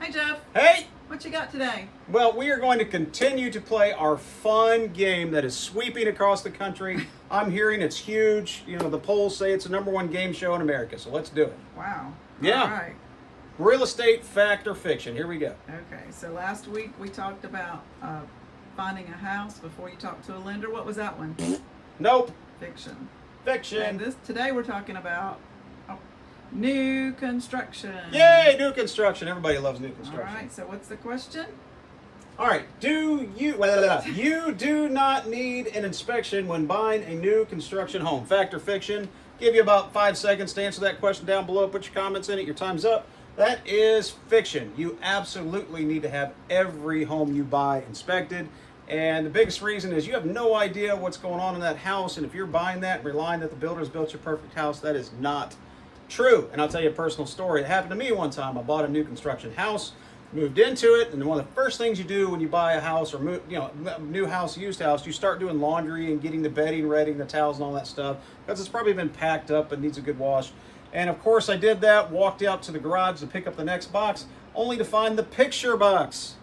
Hey Jeff, Hey! what you got today? Well, we are going to continue to play our fun game that is sweeping across the country. I'm hearing it's huge. You know, the polls say it's the #1 game show in America, so let's do it. Wow. Yeah. All right. Real estate, fact, or fiction. Here we go. Okay, so last week we talked about finding a house before you talk to a lender. What was that one? Nope. Fiction. Fiction. And today we're talking about new construction. Yay, new construction. Everybody loves new construction. All right, so what's the question? All right, you do not need an inspection when buying a new construction home. Fact or fiction? Give you about 5 seconds to answer that question down below. Put your comments in it. Your time's up. That is fiction. You absolutely need to have every home you buy inspected. And the biggest reason is you have no idea what's going on in that house. And if you're buying that and relying that the builder's built your perfect house, that is not true. And I'll tell you a personal story. It happened to me one time. I bought a new construction house, moved into it, and one of the first things you do when you buy a house or move, new house, used house, you start doing laundry and getting the bedding ready, and the towels and all that stuff, because it's probably been packed up and needs a good wash. And of course I did that, walked out to the garage to pick up the next box, only to find the picture box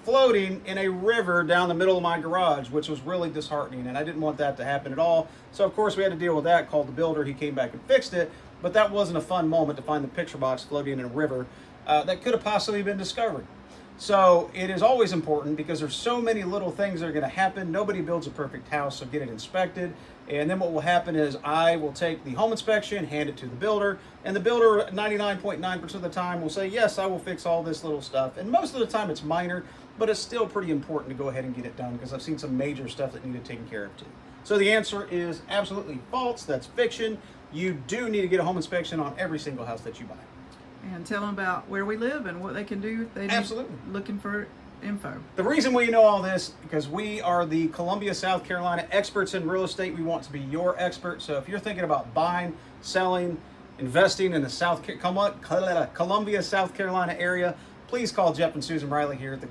floating in a river down the middle of my garage, which was really disheartening, and I didn't want that to happen at all. So of course we had to deal with that, called the builder. He came back and fixed it, but that wasn't a fun moment to find the picture box floating in a river that could have possibly been discovered. So it is always important, because there's so many little things that are going to happen. Nobody builds a perfect house, so get it inspected. And then what will happen is I will take the home inspection, hand it to the builder, and the builder 99.9% of the time will say, yes, I will fix all this little stuff. And most of the time it's minor, but it's still pretty important to go ahead and get it done, because I've seen some major stuff that needed taken care of too. So the answer is absolutely false. That's fiction. You do need to get a home inspection on every single house that you buy. And tell them about where we live and what they can do if they Absolutely. Looking for info. The reason we know all this, because we are the Columbia, South Carolina experts in real estate. We want to be your expert. So if you're thinking about buying, selling, investing in the Columbia, South Carolina area, please call Jeff and Susan Riley here at the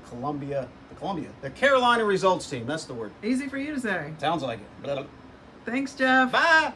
Carolina Results Team. That's the word. Easy for you to say. Sounds like it. Thanks, Jeff. Bye.